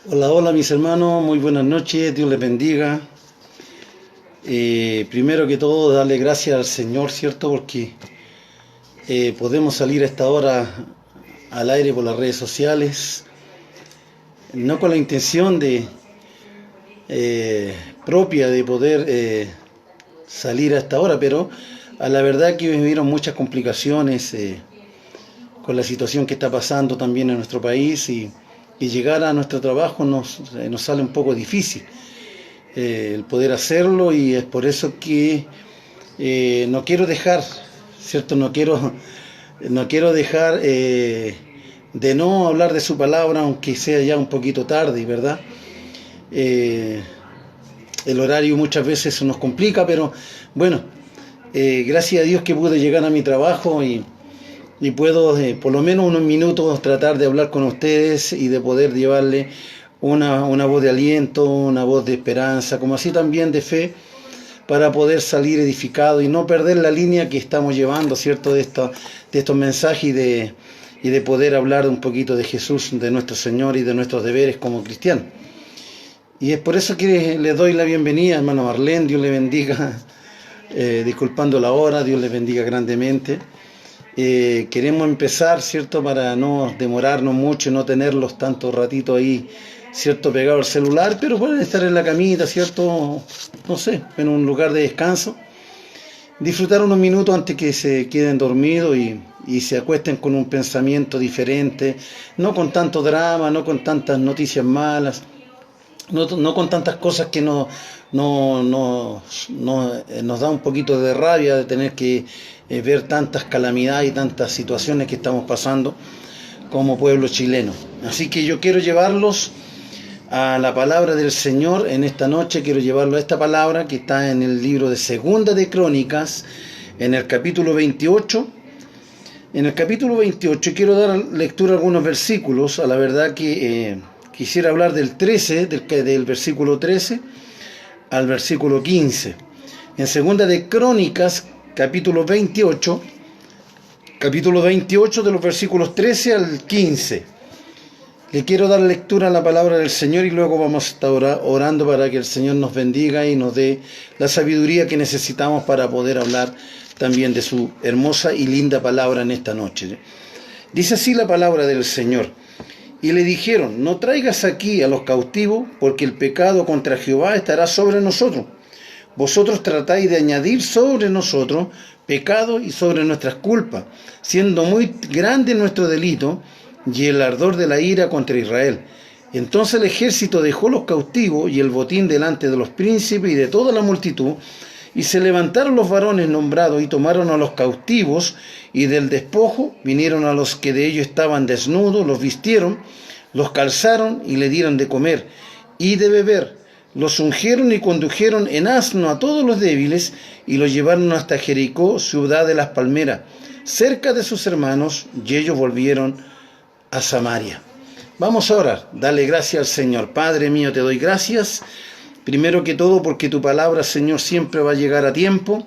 Hola, hola mis hermanos, muy buenas noches, Dios les bendiga. Primero que todo, darle gracias al Señor, ¿cierto? Porque podemos salir a esta hora al aire por las redes sociales, no con la intención eh, propia de poder salir a esta hora, pero a la verdad que hubieron muchas complicaciones con la situación que está pasando también en nuestro país y llegar a nuestro trabajo nos sale un poco difícil. El poder hacerlo y es por eso que no quiero dejar, ¿cierto? No quiero dejar de no hablar de su palabra, aunque sea ya un poquito tarde, ¿verdad? Eh, el horario muchas veces se nos complica, pero bueno, gracias a Dios que pude llegar a mi trabajo y puedo por lo menos unos minutos tratar de hablar con ustedes y de poder llevarle una voz de aliento, una voz de esperanza, como así también de fe, para poder salir edificado y no perder la línea que estamos llevando, ¿cierto? De estos mensajes y de poder hablar un poquito de Jesús, de nuestro Señor y de nuestros deberes como cristianos. Y es por eso que les doy la bienvenida, hermano Marlene, Dios le bendiga, disculpando la hora, Dios le bendiga grandemente. Queremos empezar, ¿cierto? Para no demorarnos mucho y no tenerlos tanto ratito ahí, ¿cierto? Pegado al celular, pero pueden estar en la camita, ¿cierto? No sé, en un lugar de descanso. Disfrutar unos minutos antes que se queden dormidos y se acuesten con un pensamiento diferente, no con tanto drama, no con tantas noticias malas, no con tantas cosas que nos da un poquito de rabia de tener que ver tantas calamidades y tantas situaciones que estamos pasando como pueblo chileno. Así que yo quiero llevarlos a la palabra del Señor en esta noche. Quiero llevarlo a esta palabra que está en el libro de Segunda de Crónicas, en el capítulo 28. En el capítulo 28 quiero dar lectura a algunos versículos. A la verdad que quisiera hablar del 13, del versículo 13 al versículo 15. En Segunda de Crónicas, capítulo 28 de los versículos 13 al 15. Le quiero dar lectura a la palabra del Señor y luego vamos a estar orando para que el Señor nos bendiga y nos dé la sabiduría que necesitamos para poder hablar también de su hermosa y linda palabra en esta noche. Dice así la palabra del Señor. Y le dijeron: no traigas aquí a los cautivos, porque el pecado contra Jehová estará sobre nosotros. Vosotros tratáis de añadir sobre nosotros pecado y sobre nuestras culpas, siendo muy grande nuestro delito y el ardor de la ira contra Israel. Entonces el ejército dejó los cautivos y el botín delante de los príncipes y de toda la multitud, y se levantaron los varones nombrados y tomaron a los cautivos, y del despojo vinieron a los que de ellos estaban desnudos, los vistieron, los calzaron y le dieron de comer y de beber. Los ungieron y condujeron en asno a todos los débiles y los llevaron hasta Jericó, ciudad de las palmeras, cerca de sus hermanos, y ellos volvieron a Samaria. Vamos a orar, dale gracias al Señor. Padre mío, te doy gracias, primero que todo porque tu palabra, Señor, siempre va a llegar a tiempo.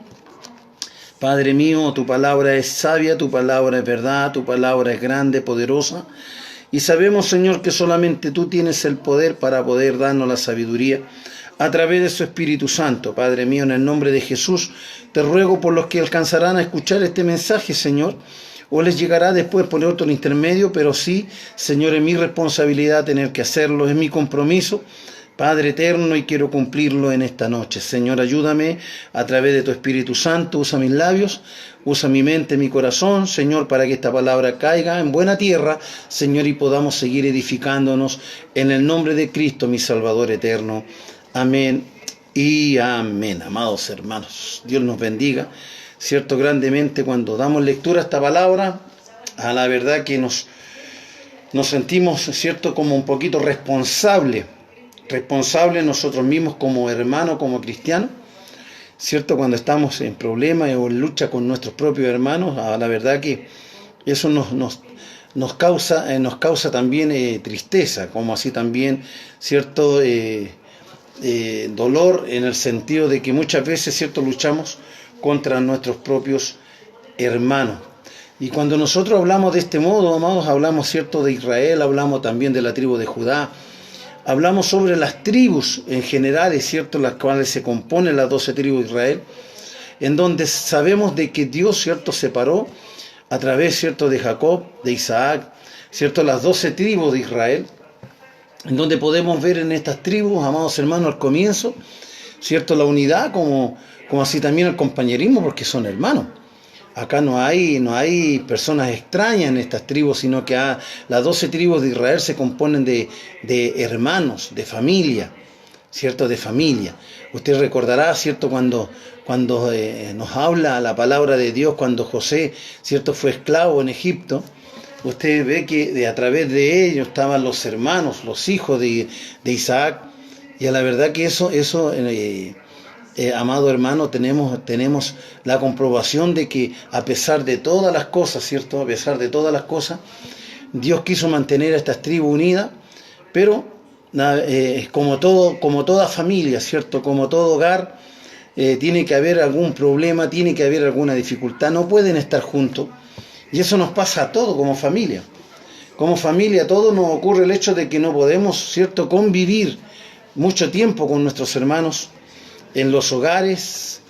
Padre mío, tu palabra es sabia, tu palabra es verdad, tu palabra es grande, poderosa. Y sabemos, Señor, que solamente tú tienes el poder para poder darnos la sabiduría a través de su Espíritu Santo. Padre mío, en el nombre de Jesús, te ruego por los que alcanzarán a escuchar este mensaje, Señor, o les llegará después por otro intermedio, pero sí, Señor, es mi responsabilidad tener que hacerlo, es mi compromiso, Padre eterno, y quiero cumplirlo en esta noche. Señor, ayúdame a través de tu Espíritu Santo, usa mis labios, usa mi mente, mi corazón, Señor, para que esta palabra caiga en buena tierra, Señor, y podamos seguir edificándonos en el nombre de Cristo, mi Salvador eterno. Amén y amén. Amados hermanos, Dios nos bendiga, cierto, grandemente cuando damos lectura a esta palabra. A la verdad que nos sentimos, cierto, como un poquito responsables nosotros mismos como hermanos, como cristianos, cierto, cuando estamos en problemas o en lucha con nuestros propios hermanos. A la verdad que eso nos causa también tristeza, como así también, cierto, dolor, en el sentido de que muchas veces, cierto, luchamos contra nuestros propios hermanos. Y cuando nosotros hablamos de este modo, amados, hablamos, cierto, de Israel, hablamos también de la tribu de Judá, hablamos sobre las tribus en general, es cierto, las cuales se componen las 12 tribus de Israel, en donde sabemos de que Dios, cierto, separó a través, cierto, de Jacob, de Isaac, cierto, las 12 tribus de Israel, en donde podemos ver en estas tribus, amados hermanos, al comienzo, cierto, la unidad, como así también el compañerismo, porque son hermanos. Acá no hay personas extrañas en estas tribus, sino que las 12 tribus de Israel se componen de hermanos, de familia, ¿cierto? De familia. Usted recordará, ¿cierto? Cuando nos habla la palabra de Dios, cuando José, ¿cierto? Fue esclavo en Egipto, usted ve que a través de ellos estaban los hermanos, los hijos de Isaac, y a la verdad que eso amado hermano, tenemos la comprobación de que a pesar de todas las cosas, ¿cierto? A pesar de todas las cosas, Dios quiso mantener a estas tribus unidas, pero como toda familia, ¿cierto? Como todo hogar, tiene que haber algún problema, tiene que haber alguna dificultad, no pueden estar juntos. Y eso nos pasa a todos como familia. Como familia, a todos nos ocurre el hecho de que no podemos, ¿cierto?, convivir mucho tiempo con nuestros hermanos en los hogares,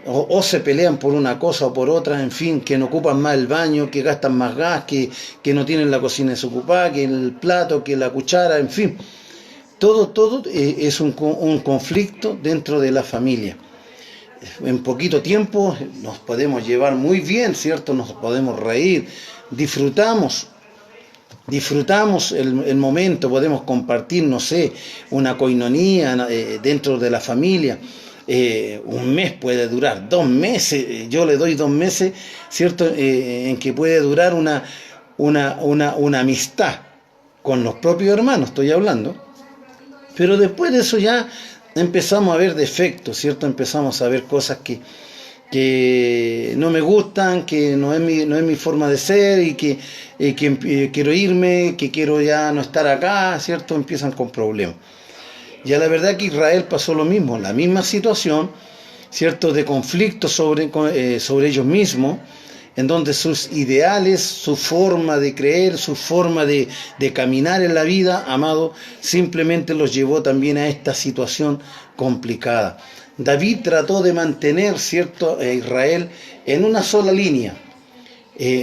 o se pelean por una cosa o por otra, en fin, que no ocupan más el baño, que gastan más gas, que no tienen la cocina desocupada, que el plato, que la cuchara, en fin. Todo es un conflicto dentro de la familia. En poquito tiempo nos podemos llevar muy bien, ¿cierto? Nos podemos reír, disfrutamos el momento, podemos compartir, no sé, una coinonía dentro de la familia. Un mes puede durar, 2 meses, yo le doy 2 meses, ¿cierto? En que puede durar una amistad con los propios hermanos, estoy hablando. Pero después de eso ya empezamos a ver defectos, ¿cierto? Empezamos a ver cosas que no me gustan, que no es mi forma de ser, y que quiero irme, que quiero ya no estar acá, ¿cierto? Empiezan con problemas. Y a la verdad que Israel pasó lo mismo, la misma situación, ¿cierto? De conflicto sobre ellos mismos, en donde sus ideales, su forma de creer, su forma de caminar en la vida, amado, simplemente los llevó también a esta situación complicada. David trató de mantener, ¿cierto?, a Israel en una sola línea.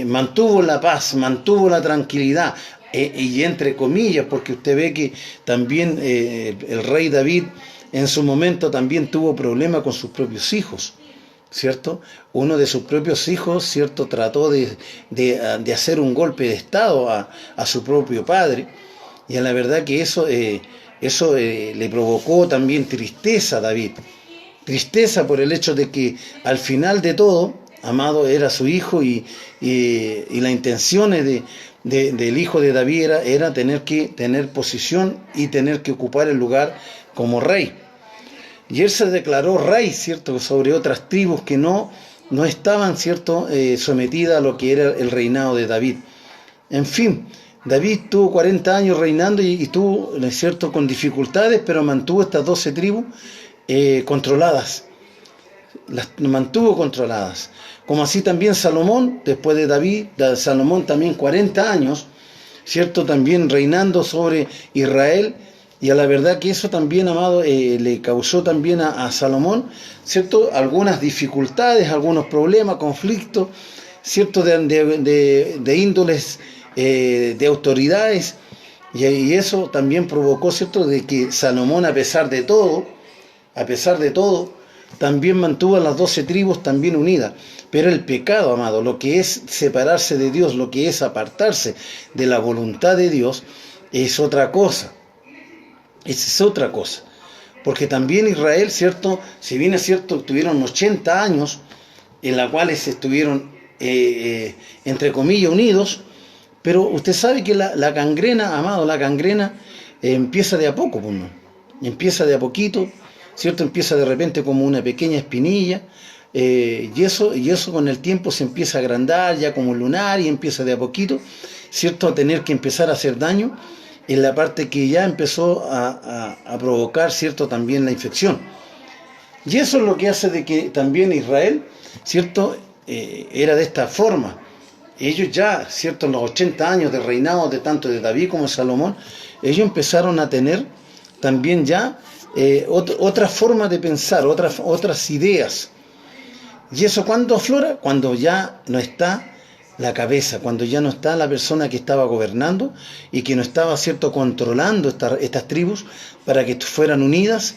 Mantuvo la paz, mantuvo la tranquilidad, y entre comillas, porque usted ve que también el rey David en su momento también tuvo problemas con sus propios hijos, ¿cierto? Uno de sus propios hijos, ¿cierto?, trató de hacer un golpe de estado a su propio padre, y a la verdad que eso le provocó también tristeza a David. Tristeza por el hecho de que al final de todo, amado, era su hijo, y la intención del hijo de David era tener que tener posición y tener que ocupar el lugar como rey. Y él se declaró rey, ¿cierto?, sobre otras tribus que no estaban, ¿cierto?, sometidas a lo que era el reinado de David. En fin, David tuvo 40 años reinando y estuvo, ¿cierto?, con dificultades, pero mantuvo estas 12 tribus controladas. Las mantuvo controladas. Como así también Salomón, después de David, Salomón también 40 años, ¿cierto?, también reinando sobre Israel. Y a la verdad que eso también, amado, le causó también a Salomón, ¿cierto?, algunas dificultades, algunos problemas, conflictos, ¿cierto?, de índoles, de autoridades, y eso también provocó, ¿cierto?, de que Salomón, a pesar de todo, también mantuvo a las 12 tribus también unidas. Pero el pecado, amado, lo que es separarse de Dios, lo que es apartarse de la voluntad de Dios, es otra cosa. Esa es otra cosa. Porque también Israel, ¿cierto?, si bien es cierto, tuvieron 80 años en los cuales estuvieron, entre comillas, unidos, pero usted sabe que la gangrena, amado, la gangrena empieza de a poco, pues, ¿no? Empieza de a poquito, ¿cierto? Empieza de repente como una pequeña espinilla, y eso con el tiempo se empieza a agrandar ya como un lunar, y empieza de a poquito, ¿cierto?, a tener que empezar a hacer daño en la parte que ya empezó a provocar, ¿cierto?, también la infección. Y eso es lo que hace de que también Israel, ¿cierto?, era de esta forma. Ellos ya, ¿cierto?, en los 80 años de reinado de tanto de David como de Salomón, ellos empezaron a tener, también ya otra forma de pensar, otras ideas. ¿Y eso cuándo aflora? Cuando ya no está la cabeza, cuando ya no está la persona que estaba gobernando y que no estaba, ¿cierto?, controlando estas tribus para que fueran unidas.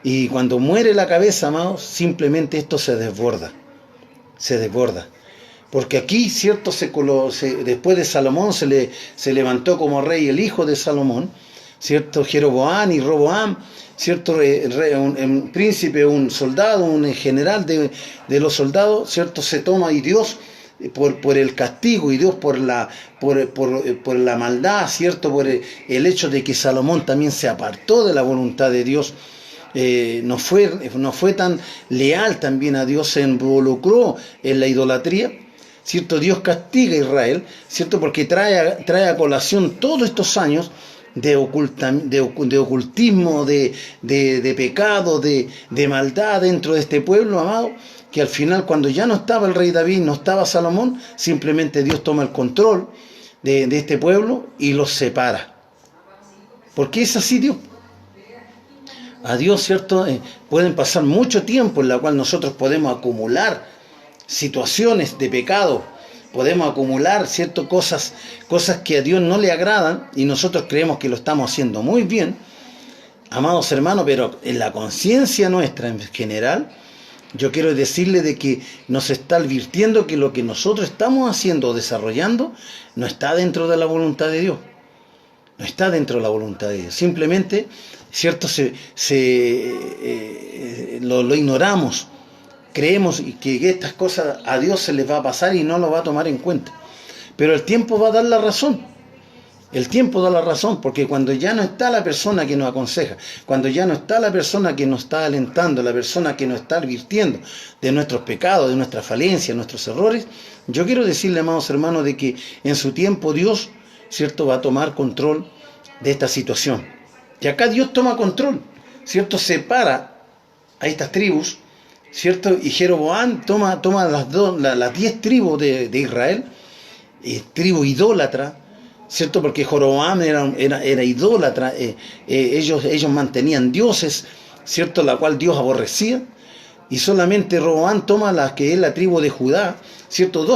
Y cuando muere la cabeza, amados, simplemente esto se desborda. Se desborda. Porque aquí, ¿cierto?, después de Salomón se levantó como rey el hijo de Salomón, ¿cierto?, Jeroboam y Roboam, ¿cierto?, un príncipe, un soldado, un general de los soldados, ¿cierto?, se toma, y Dios por el castigo, y Dios por la maldad, ¿cierto?, por el hecho de que Salomón también se apartó de la voluntad de Dios, no fue tan leal también a Dios, se involucró en la idolatría, ¿cierto? Dios castiga a Israel, ¿cierto?, porque trae a colación todos estos años de ocultismo, de pecado, de maldad dentro de este pueblo, amado, que al final, cuando ya no estaba el rey David, no estaba Salomón, simplemente Dios toma el control de este pueblo y los separa. Porque es así Dios. A Dios, ¿cierto? Pueden pasar mucho tiempo en la cual nosotros podemos acumular situaciones de pecado, podemos acumular, ¿cierto?, cosas que a Dios no le agradan, y nosotros creemos que lo estamos haciendo muy bien, amados hermanos, pero en la conciencia nuestra en general, yo quiero decirle de que nos está advirtiendo que lo que nosotros estamos haciendo o desarrollando no está dentro de la voluntad de Dios. No está dentro de la voluntad de Dios. Simplemente, ¿cierto?, lo ignoramos. Creemos que estas cosas a Dios se les va a pasar y no lo va a tomar en cuenta. Pero el tiempo va a dar la razón. El tiempo da la razón, porque cuando ya no está la persona que nos aconseja, cuando ya no está la persona que nos está alentando, la persona que nos está advirtiendo de nuestros pecados, de nuestras falencias, nuestros errores, yo quiero decirle, amados hermanos, de que en su tiempo Dios, ¿cierto?, va a tomar control de esta situación. Y acá Dios toma control, ¿cierto?, separa a estas tribus, ¿cierto? Y Jeroboam toma las 10 tribus de Israel, tribu idólatra, ¿cierto? Porque Jeroboam era idólatra, ellos mantenían dioses, ¿cierto?, la cual Dios aborrecía, y solamente Roboam toma la que es la tribu de Judá, ¿cierto?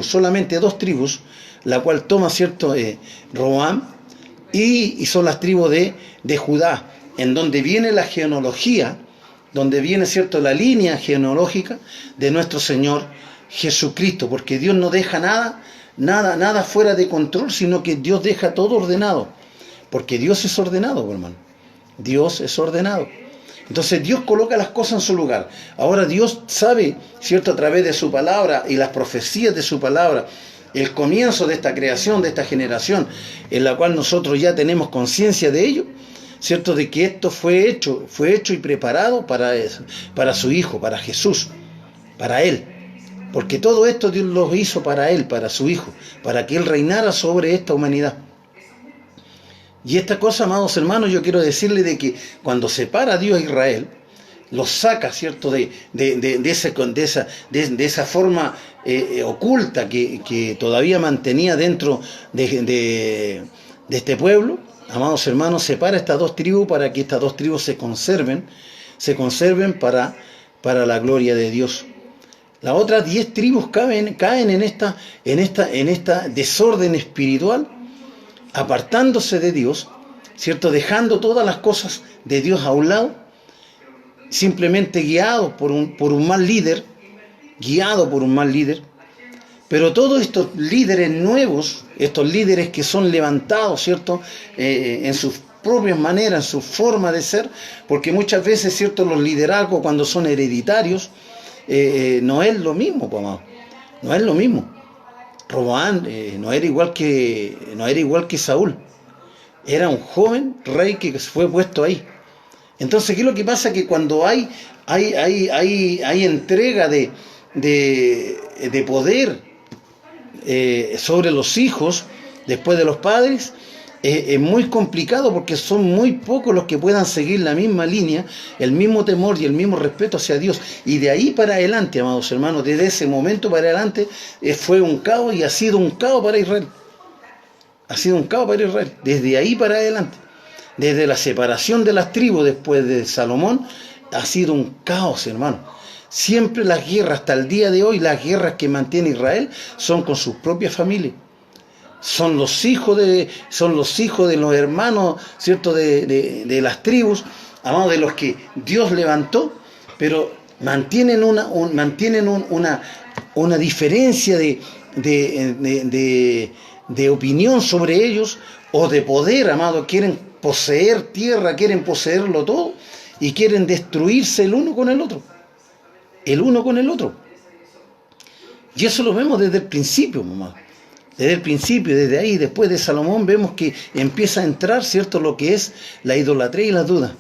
Solamente dos tribus, la cual toma, ¿cierto?, Roboam, y son las tribus de Judá, en donde viene la genealogía, donde viene, ¿cierto?, la línea genealógica de nuestro Señor Jesucristo, porque Dios no deja nada fuera de control, sino que Dios deja todo ordenado, porque Dios es ordenado, hermano. Dios es ordenado. Entonces Dios coloca las cosas en su lugar. Ahora Dios sabe, ¿cierto?, a través de su palabra y las profecías de su palabra, el comienzo de esta creación, de esta generación, en la cual nosotros ya tenemos conciencia de ello, ¿cierto?, de que esto fue hecho y preparado para su Hijo, para Jesús, para Él. Porque todo esto Dios lo hizo para Él, para su Hijo, para que Él reinara sobre esta humanidad. Y esta cosa, amados hermanos, yo quiero decirle de que cuando separa a Dios a Israel, los saca, ¿cierto?, de esa forma oculta que todavía mantenía dentro de este pueblo. Amados hermanos, separa estas dos tribus para que estas dos tribus se conserven para la gloria de Dios. Las otras 10 tribus caen en esta desorden espiritual, apartándose de Dios, ¿cierto?, dejando todas las cosas de Dios a un lado, simplemente guiados por un mal líder, pero todos estos líderes nuevos, estos líderes que son levantados, ¿cierto?, en sus propias maneras, en su forma de ser, porque muchas veces, ¿cierto?, los liderazgos cuando son hereditarios, no es lo mismo, amado. No es lo mismo. Roboam no era igual que Saúl. Era un joven rey que fue puesto ahí. Entonces, ¿qué es lo que pasa? Que cuando hay entrega de poder sobre los hijos después de los padres, es muy complicado, porque son muy pocos los que puedan seguir la misma línea, el mismo temor y el mismo respeto hacia Dios. Y de ahí para adelante, amados hermanos, desde ese momento para adelante, fue un caos, y ha sido un caos para Israel. Ha sido un caos para Israel, desde ahí para adelante. desde la separación de las tribus después de Salomón, ha sido un caos, hermano. Siempre las guerras, hasta el día de hoy, las guerras que mantiene Israel son con sus propias familias. Son los hijos de los hermanos, ¿cierto? De las tribus, amados, de los que Dios levantó, pero mantienen una diferencia de opinión sobre ellos, o de poder, amado. Quieren poseer tierra, quieren poseerlo todo, y quieren destruirse el uno con el otro. El uno con el otro. Y eso lo vemos desde el principio, mamá. Desde el principio, desde ahí, después de Salomón, vemos que empieza a entrar, ¿cierto?, lo que es la idolatría y la duda.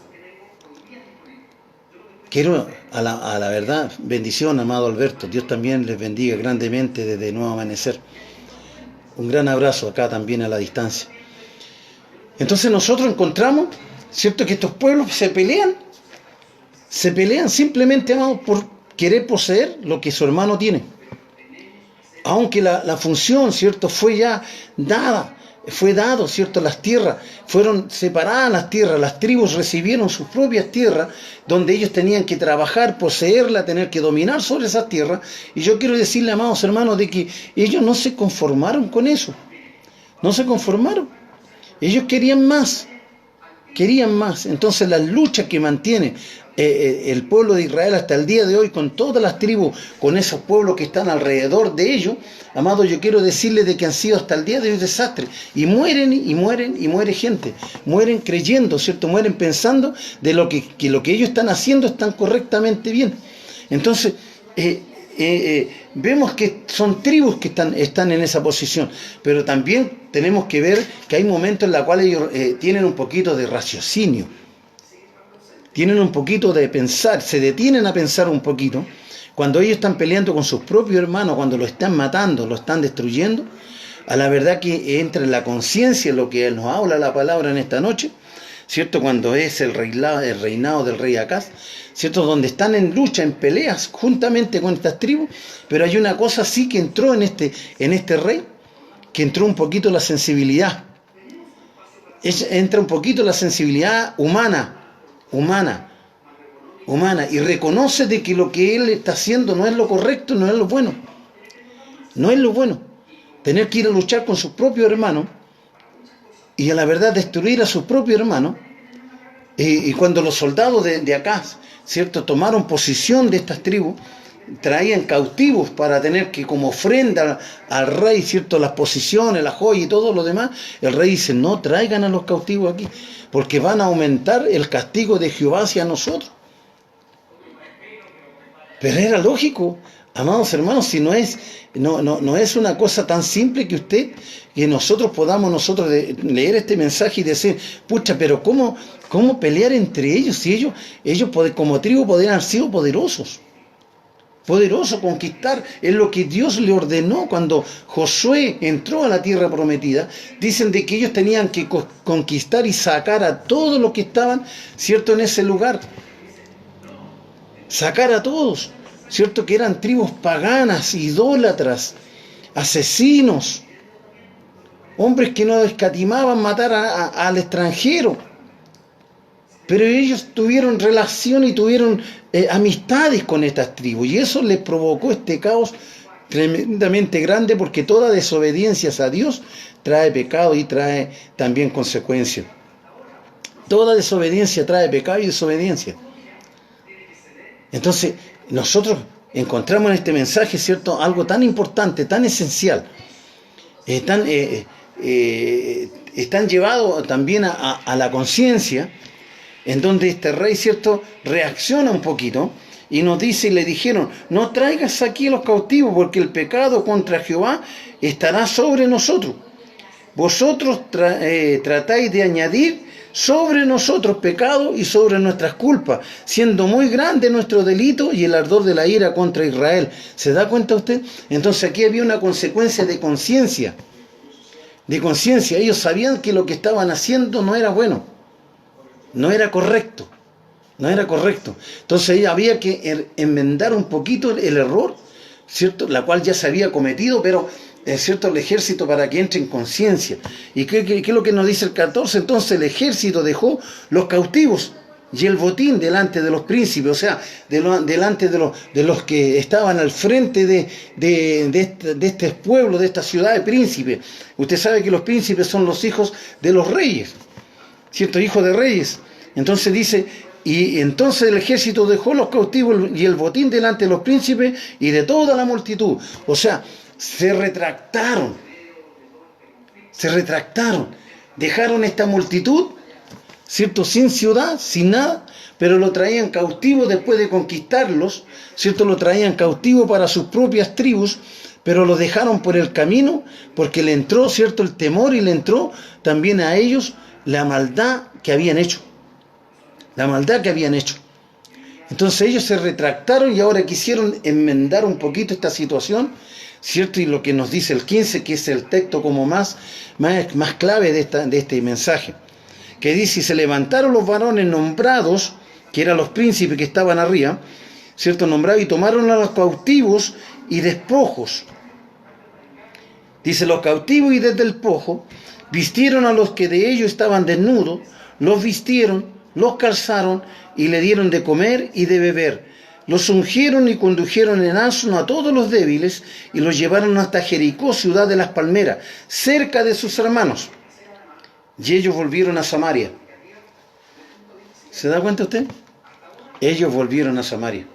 Quiero, a la verdad, bendición, amado Alberto. Dios también les bendiga grandemente desde Nuevo Amanecer. Un gran abrazo acá también a la distancia. Entonces nosotros encontramos, ¿cierto?, que estos pueblos se pelean simplemente, amado, por querer poseer lo que su hermano tiene. Aunque la función, ¿cierto?, fue ya dada, fue dado, ¿cierto?, las tierras, fueron separadas las tierras, las tribus recibieron sus propias tierras, donde ellos tenían que trabajar, poseerla, tener que dominar sobre esas tierras. Y yo quiero decirle, amados hermanos, de que ellos no se conformaron con eso, no se conformaron, ellos querían más. Entonces las luchas que mantiene el pueblo de Israel hasta el día de hoy, con todas las tribus, con esos pueblos que están alrededor de ellos, amado, yo quiero decirles de que han sido hasta el día de hoy desastres, y muere gente, mueren creyendo, ¿cierto?, mueren pensando de lo que ellos están haciendo están correctamente bien. Entonces vemos que son tribus que están en esa posición, pero también tenemos que ver que hay momentos en los cuales ellos tienen un poquito de raciocinio, tienen un poquito de pensar, se detienen a pensar un poquito. Cuando ellos están peleando con sus propios hermanos, cuando lo están matando, lo están destruyendo, a la verdad que entra en la conciencia lo que nos habla la palabra en esta noche, ¿cierto? Cuando es el reinado del rey Acaz, ¿cierto? Donde están en lucha, en peleas, juntamente con estas tribus, pero hay una cosa sí que entró en este rey, que entró un poquito la sensibilidad. Entra un poquito la sensibilidad humana, y reconoce de que lo que él está haciendo no es lo correcto, no es lo bueno. Tener que ir a luchar con sus propios hermanos y a la verdad destruir a sus propios hermanos. Y cuando los soldados de acá, ¿cierto?, tomaron posición de estas tribus, traían cautivos para tener que, como ofrenda al rey, ¿cierto?, las posiciones, las joyas y todo lo demás, el rey dice: no traigan a los cautivos aquí, porque van a aumentar el castigo de Jehová hacia nosotros. Pero era lógico, amados hermanos, si no es una cosa tan simple que nosotros podamos leer este mensaje y decir: pucha, pero ¿cómo pelear entre ellos? Si ellos como tribu podrían haber sido poderosos, conquistar, es lo que Dios le ordenó cuando Josué entró a la tierra prometida. Dicen de que ellos tenían que conquistar y sacar a todos los que estaban, ¿cierto?, en ese lugar. Sacar a todos, ¿cierto?, que eran tribus paganas, idólatras, asesinos, hombres que no escatimaban matar al extranjero. Pero ellos tuvieron relación y tuvieron amistades con estas tribus, y eso les provocó este caos tremendamente grande, porque toda desobediencia a Dios trae pecado y trae también consecuencias. Toda desobediencia trae pecado y desobediencia. Entonces, nosotros encontramos en este mensaje, ¿cierto?, algo tan importante, tan esencial, están llevados también a la conciencia, en donde este rey, ¿cierto?, reacciona un poquito y nos dice, y le dijeron: no traigas aquí a los cautivos, porque el pecado contra Jehová estará sobre nosotros. Vosotros tratáis de añadir sobre nosotros pecado y sobre nuestras culpas, siendo muy grande nuestro delito y el ardor de la ira contra Israel. ¿Se da cuenta usted? Entonces aquí había una consecuencia de conciencia. Ellos sabían que lo que estaban haciendo no era bueno, no era correcto. Entonces había que enmendar un poquito el error, ¿cierto?, la cual ya se había cometido, pero es cierto, el ejército para que entre en conciencia. ¿Y qué es lo que nos dice el 14? Entonces el ejército dejó los cautivos y el botín delante de los príncipes, o sea, delante de los que estaban al frente de este pueblo, de esta ciudad de príncipes. Usted sabe que los príncipes son los hijos de los reyes, ¿cierto? Hijos de reyes. Entonces dice, y entonces el ejército dejó los cautivos y el botín delante de los príncipes y de toda la multitud. O sea, se retractaron, dejaron esta multitud, ¿cierto? Sin ciudad, sin nada, pero lo traían cautivo después de conquistarlos, ¿cierto? Lo traían cautivo para sus propias tribus, pero lo dejaron por el camino porque le entró, ¿cierto?, el temor y le entró también a ellos la maldad que habían hecho. La maldad que habían hecho. Entonces ellos se retractaron y ahora quisieron enmendar un poquito esta situación, ¿cierto? Y lo que nos dice el 15, que es el texto como más clave de este mensaje, que dice, y se levantaron los varones nombrados, que eran los príncipes que estaban arriba, ¿cierto? Nombrados, y tomaron a los cautivos y despojos. Dice, los cautivos y desde el despojo, vistieron a los que de ellos estaban desnudos, los vistieron, los calzaron y le dieron de comer y de beber. Los ungieron y condujeron en asno a todos los débiles y los llevaron hasta Jericó, ciudad de las palmeras, cerca de sus hermanos. Y ellos volvieron a Samaria. ¿Se da cuenta usted? Ellos volvieron a Samaria.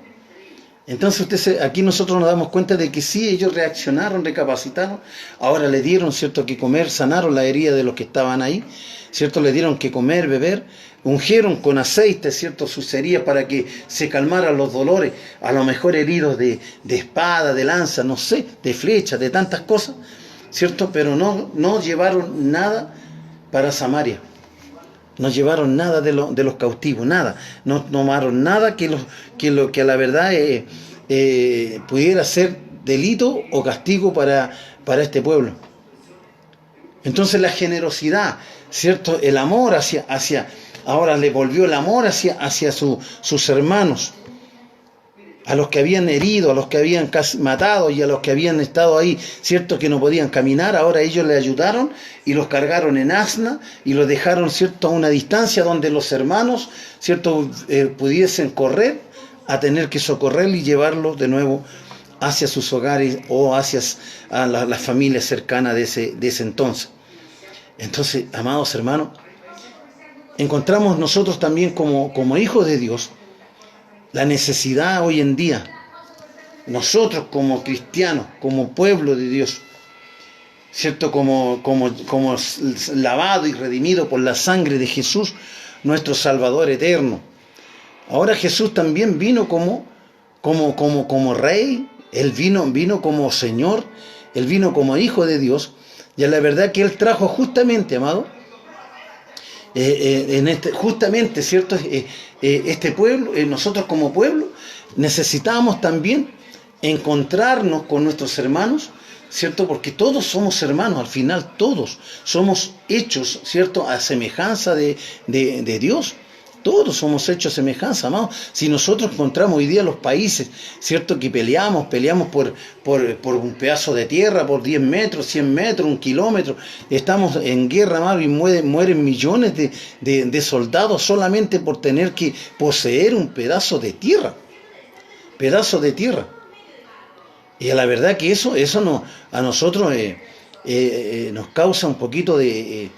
Entonces aquí nosotros nos damos cuenta de que sí, ellos reaccionaron, recapacitaron, ahora le dieron, ¿cierto?, que comer, sanaron la herida de los que estaban ahí, ¿cierto?, le dieron que comer, beber, ungieron con aceite, ¿cierto?, sus heridas para que se calmaran los dolores, a lo mejor heridos de espada, de lanza, no sé, de flecha, de tantas cosas, ¿cierto?, pero no llevaron nada para Samaria. No llevaron nada de los cautivos, nada. No tomaron nada que a la verdad pudiera ser delito o castigo para este pueblo. Entonces la generosidad, ¿cierto? El amor ahora le volvió el amor hacia sus hermanos, a los que habían herido, a los que habían matado y a los que habían estado ahí, ¿cierto?, que no podían caminar. Ahora ellos le ayudaron y los cargaron en asna y los dejaron, ¿cierto?, a una distancia donde los hermanos, ¿cierto?, pudiesen correr a tener que socorrerlos y llevarlos de nuevo hacia sus hogares o hacia la familia cercana de ese entonces. Entonces, amados hermanos, encontramos nosotros también como hijos de Dios la necesidad hoy en día, nosotros como cristianos, como pueblo de Dios, ¿cierto?, como lavado y redimido por la sangre de Jesús, nuestro Salvador eterno. Ahora Jesús también vino como Rey, Él vino como Señor, Él vino como Hijo de Dios, y a la verdad que Él trajo justamente, amado, justamente, ¿cierto?, este pueblo, nosotros como pueblo, necesitamos también encontrarnos con nuestros hermanos, ¿cierto? Porque todos somos hermanos, al final todos somos hechos, ¿cierto?, a semejanza de Dios. Todos somos hechos a semejanza, amados. Si nosotros encontramos hoy día los países, ¿cierto?, que peleamos por un pedazo de tierra, por 10 metros, 100 metros, 1 kilómetro, estamos en guerra, amado, y mueren millones de soldados solamente por tener que poseer un pedazo de tierra. Pedazo de tierra. Y a la verdad que eso a nosotros nos causa un poquito de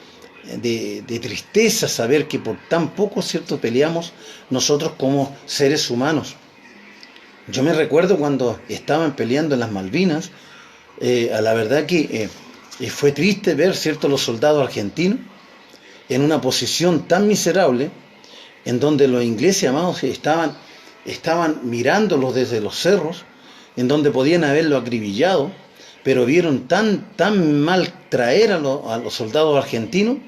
tristeza saber que por tan poco, ¿cierto?, peleamos nosotros como seres humanos. Yo me recuerdo cuando estaban peleando en las Malvinas, a la verdad que fue triste ver, ¿cierto?, los soldados argentinos en una posición tan miserable, en donde los ingleses, amados, estaban mirándolos desde los cerros, en donde podían haberlo acribillado, pero vieron tan mal traer a los soldados argentinos,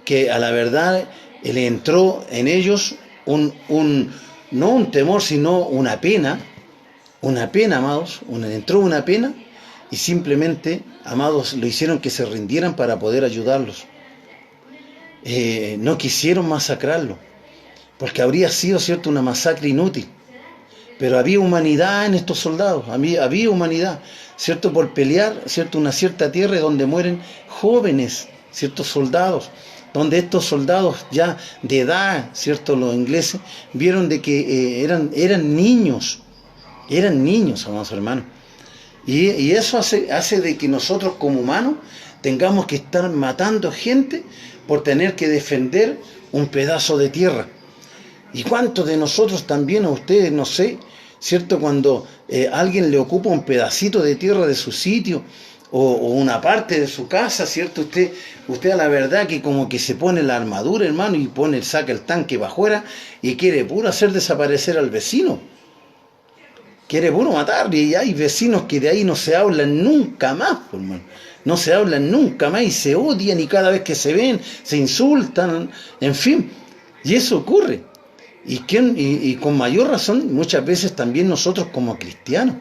que a la verdad le entró en ellos no un temor, sino una pena, amados, entró una pena, y simplemente, amados, lo hicieron que se rindieran para poder ayudarlos. No quisieron masacrarlo, porque habría sido, ¿cierto?, una masacre inútil. Pero había humanidad en estos soldados, había humanidad, ¿cierto? Por pelear, ¿cierto? Una cierta tierra donde mueren jóvenes, ciertos soldados, donde estos soldados ya de edad, ¿cierto? Los ingleses vieron de que eran niños, amados hermanos. Y eso hace de que nosotros como humanos tengamos que estar matando gente por tener que defender un pedazo de tierra. ¿Y cuántos de nosotros también, a ustedes, no sé, ¿cierto? Cuando alguien le ocupa un pedacito de tierra de su sitio o una parte de su casa, ¿cierto? Usted a la verdad que como que se pone la armadura, hermano, y saca el tanque para afuera y quiere puro hacer desaparecer al vecino. Quiere puro matar, y hay vecinos que de ahí no se hablan nunca más, hermano. No se hablan nunca más y se odian y cada vez que se ven se insultan, en fin. Y eso ocurre. Y con mayor razón muchas veces también nosotros como cristianos,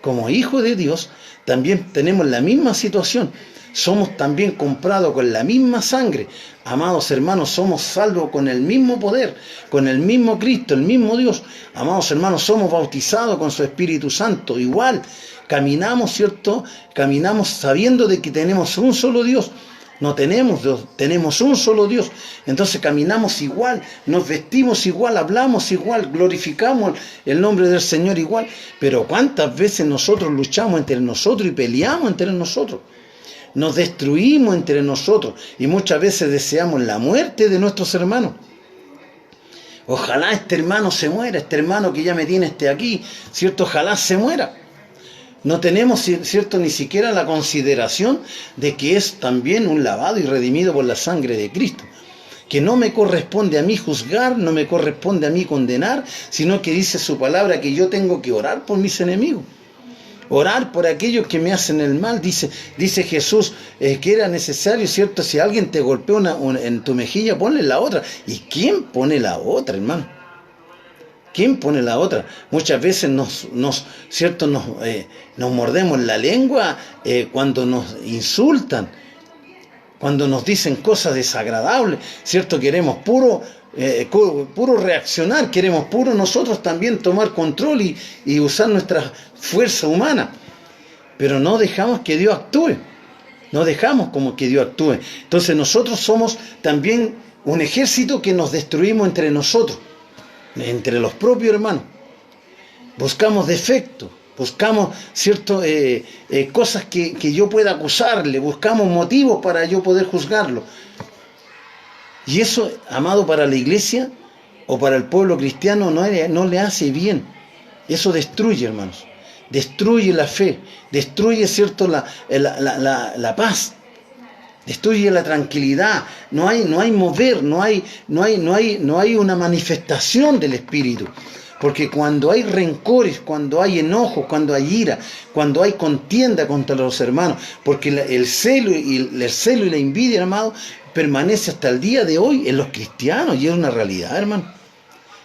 como hijos de Dios, también tenemos la misma situación. Somos también comprados con la misma sangre. Amados hermanos, somos salvos con el mismo poder, con el mismo Cristo, el mismo Dios. Amados hermanos, somos bautizados con su Espíritu Santo. Igual, caminamos, ¿cierto? Caminamos sabiendo de que tenemos un solo Dios. No tenemos Dios, tenemos un solo Dios. Entonces caminamos igual, nos vestimos igual, hablamos igual, glorificamos el nombre del Señor igual. Pero ¿cuántas veces nosotros luchamos entre nosotros y peleamos entre nosotros? Nos destruimos entre nosotros y muchas veces deseamos la muerte de nuestros hermanos. Ojalá este hermano se muera, este hermano que ya me tiene aquí, ¿cierto? Ojalá se muera. No tenemos, ¿cierto?, ni siquiera la consideración de que es también un lavado y redimido por la sangre de Cristo. Que no me corresponde a mí juzgar, no me corresponde a mí condenar, sino que dice su palabra que yo tengo que orar por mis enemigos. Orar por aquellos que me hacen el mal. Dice Jesús que era necesario, ¿cierto? Si alguien te golpea en tu mejilla, ponle la otra. ¿Y quién pone la otra, hermano? ¿Quién pone la otra? Muchas veces nos mordemos la lengua cuando nos insultan, cuando nos dicen cosas desagradables, ¿cierto? Queremos puro reaccionar, queremos puro nosotros también tomar control y usar nuestra fuerza humana, pero no dejamos que Dios actúe, no dejamos como que Dios actúe. Entonces nosotros somos también un ejército que nos destruimos entre nosotros, entre los propios hermanos. Buscamos defectos, buscamos cosas que yo pueda acusarle, buscamos motivos para yo poder juzgarlo. Y eso, amado, para la iglesia o para el pueblo cristiano no le hace bien. Eso destruye, hermanos. Destruye la fe, destruye, ¿cierto?, la paz, destruye la tranquilidad. No hay mover, no hay una manifestación del Espíritu. Porque cuando hay rencores, cuando hay enojos, cuando hay ira, cuando hay contienda contra los hermanos, porque el celo y la envidia, hermano, permanece hasta el día de hoy en los cristianos, y es una realidad, hermano.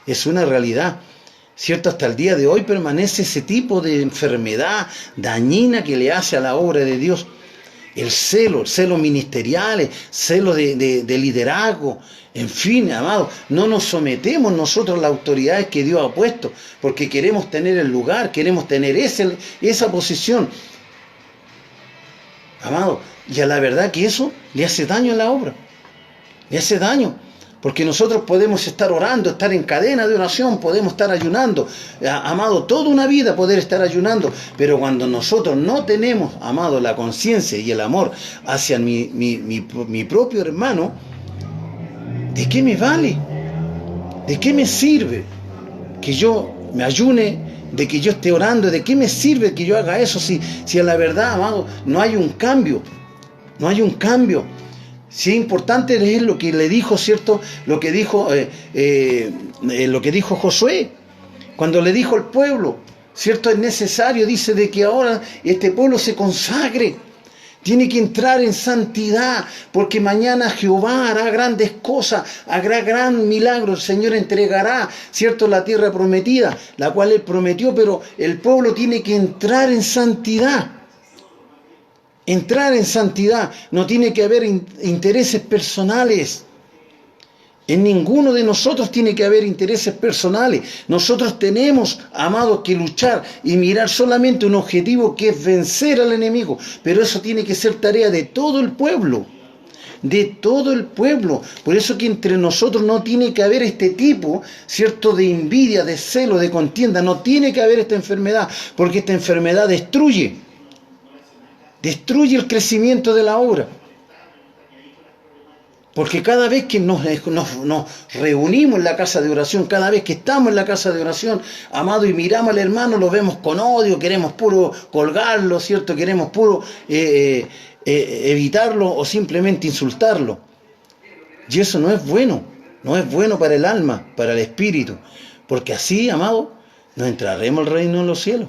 Es una realidad, ¿cierto? Hasta el día de hoy permanece ese tipo de enfermedad dañina que le hace a la obra de Dios. El celo ministerial, celo de liderazgo, en fin, amados, no nos sometemos nosotros a las autoridades que Dios ha puesto, porque queremos tener el lugar, queremos tener esa posición. Amado, y a la verdad que eso le hace daño a la obra, le hace daño, porque nosotros podemos estar orando, estar en cadena de oración, podemos estar ayunando, amado, toda una vida poder estar ayunando, pero cuando nosotros no tenemos, amado, la conciencia y el amor hacia mi propio hermano, ¿de qué me vale? ¿De qué me sirve que yo me ayune, de que yo esté orando? ¿De qué me sirve que yo haga eso si a la verdad, amado, no hay un cambio? No hay un cambio. Si es importante leer lo que le dijo, ¿cierto? Lo que dijo Josué, cuando le dijo al pueblo, ¿cierto? Es necesario, dice, de que ahora este pueblo se consagre. Tiene que entrar en santidad, porque mañana Jehová hará grandes cosas, hará gran milagro. El Señor entregará, ¿cierto?, la tierra prometida, la cual Él prometió, pero el pueblo tiene que entrar en santidad. Entrar en santidad, no tiene que haber intereses personales. En ninguno de nosotros tiene que haber intereses personales. Nosotros tenemos, amados, que luchar y mirar solamente un objetivo que es vencer al enemigo. Pero eso tiene que ser tarea de todo el pueblo. De todo el pueblo. Por eso que entre nosotros no tiene que haber este tipo, ¿cierto?, de envidia, de celo, de contienda. No tiene que haber esta enfermedad, porque esta enfermedad destruye el crecimiento de la obra. Porque cada vez que nos reunimos en la casa de oración, cada vez que estamos en la casa de oración, amado, y miramos al hermano, lo vemos con odio, queremos puro colgarlo, ¿cierto? Queremos puro evitarlo o simplemente insultarlo. Y eso no es bueno para el alma, para el espíritu. Porque así, amado, no entraremos al reino de los cielos.